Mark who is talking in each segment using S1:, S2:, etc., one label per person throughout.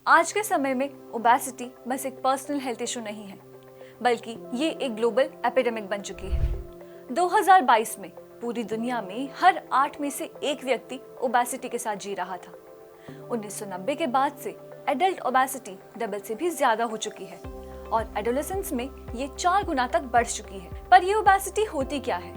S1: आज के समय में ओबेसिटी बस एक पर्सनल हेल्थ इशू नहीं है, बल्कि ये एक ग्लोबल एपिडेमिक बन चुकी है। 2022 में पूरी दुनिया में हर 8 में से एक व्यक्ति ओबेसिटी के साथ जी रहा था। 1990 के बाद से एडल्ट ओबेसिटी डबल से भी ज्यादा हो चुकी है और एडोलेसेंस में ये 4 गुना तक बढ़ चुकी है। पर ये ओबेसिटी होती क्या है?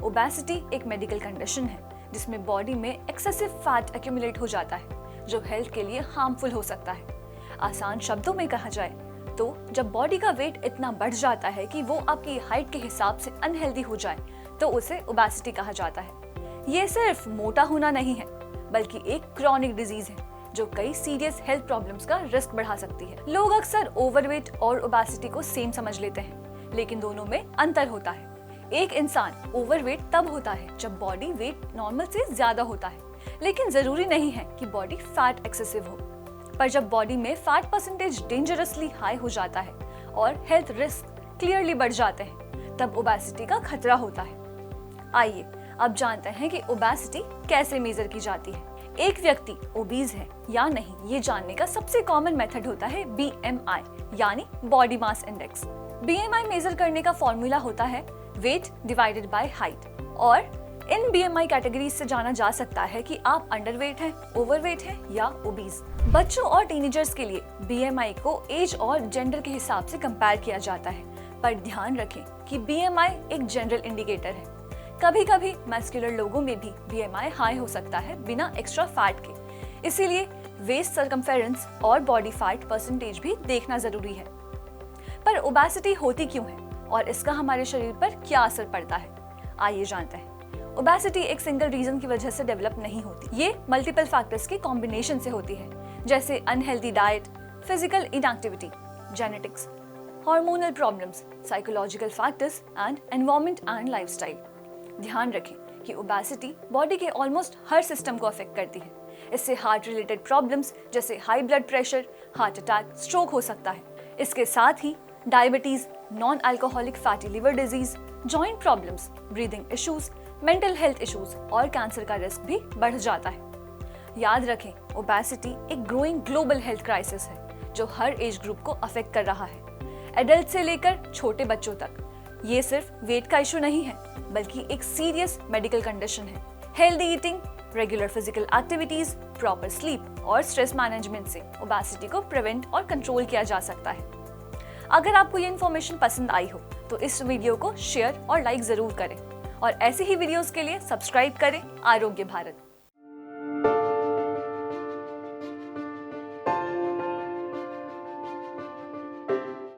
S1: ओबेसिटी एक मेडिकल कंडीशन है जिसमें बॉडी में एक्सेसिव फैट एक्यूमुलेट हो जाता है, जो हेल्थ के लिए हार्मफुल हो सकता है। आसान शब्दों में कहा जाए तो जब बॉडी का वेट इतना बढ़ जाता है कि वो आपकी हाइट के हिसाब से अनहेल्दी हो जाए तो उसे ओबेसिटी कहा जाता है। ये सिर्फ मोटा होना नहीं है, बल्कि एक क्रॉनिक डिजीज है जो कई सीरियस हेल्थ प्रॉब्लम्स का रिस्क बढ़ा सकती है। लोग अक्सर ओवरवेट और ओबेसिटी को सेम समझ लेते हैं, लेकिन दोनों में अंतर होता है। एक इंसान ओवरवेट तब होता है जब बॉडी वेट नॉर्मल से ज्यादा होता है, लेकिन जरूरी नहीं है कि बॉडी फैट एक्सेसिव हो। पर जब बॉडी में फैट परसेंटेज डेंजरसली हाई हो जाता है और हेल्थ रिस्क क्लियरली बढ़ जाते हैं, तब ओबेसिटी का खतरा होता है। आइए अब जानते हैं कि ओबेसिटी कैसे मेजर की जाती है। एक व्यक्ति ओबीज है या नहीं, ये जानने का सबसे कॉमन मेथड होता है BMI यानी body mass index. BMI measure करने का फॉर्मूला होता है वेट डिवाइडेड बाय हाइट, और इन BMI कैटेगरीज से जाना जा सकता है कि आप अंडरवेट हैं, ओवरवेट हैं या ओबीज। बच्चों और टीनेजर्स के लिए BMI को एज और जेंडर के हिसाब से कंपेयर किया जाता है, पर ध्यान रखें कि BMI एक जनरल इंडिकेटर है। कभी कभी मस्कुलर लोगों में भी BMI हाई हो सकता है बिना एक्स्ट्रा फैट के, इसीलिए वेस्ट सरकमफेरेंस और बॉडी फैट परसेंटेज भी देखना जरूरी है। पर ओबेसिटी होती क्यों है और इसका हमारे शरीर पर क्या असर पड़ता है, आइए जानते हैं। ओबेसिटी एक सिंगल रीजन की वजह से डेवलप नहीं होती, ये मल्टीपल फैक्टर्स के कॉम्बिनेशन से होती है, जैसे unhealthy diet, physical inactivity, genetics, hormonal problems, psychological factors and environment and lifestyle. ध्यान रखें कि ओबेसिटी बॉडी के ऑलमोस्ट हर सिस्टम को अफेक्ट करती है। इससे हार्ट रिलेटेड प्रॉब्लम्स जैसे high blood pressure, heart attack, stroke हो सकता है। इसके साथ ही diabetes, non alcoholic fatty liver disease, joint problems, breathing issues, mental health issues और कैंसर का रिस्क भी बढ़ जाता है। याद रखें, ओबेसिटी एक ग्रोइंग ग्लोबल हेल्थ क्राइसिस है जो हर एज ग्रुप को अफेक्ट कर रहा है, एडल्ट से लेकर छोटे बच्चों तक। ये सिर्फ वेट का इशू नहीं है, बल्कि एक सीरियस मेडिकल कंडीशन है। Healthy eating, regular physical activities, proper sleep और स्ट्रेस मैनेजमेंट से ओबेसिटी को प्रिवेंट और कंट्रोल किया जा सकता है। अगर आपको ये इन्फॉर्मेशन पसंद आई हो तो इस वीडियो को शेयर और लाइक जरूर करें, और ऐसे ही वीडियोस के लिए सब्सक्राइब करें आरोग्य भारत।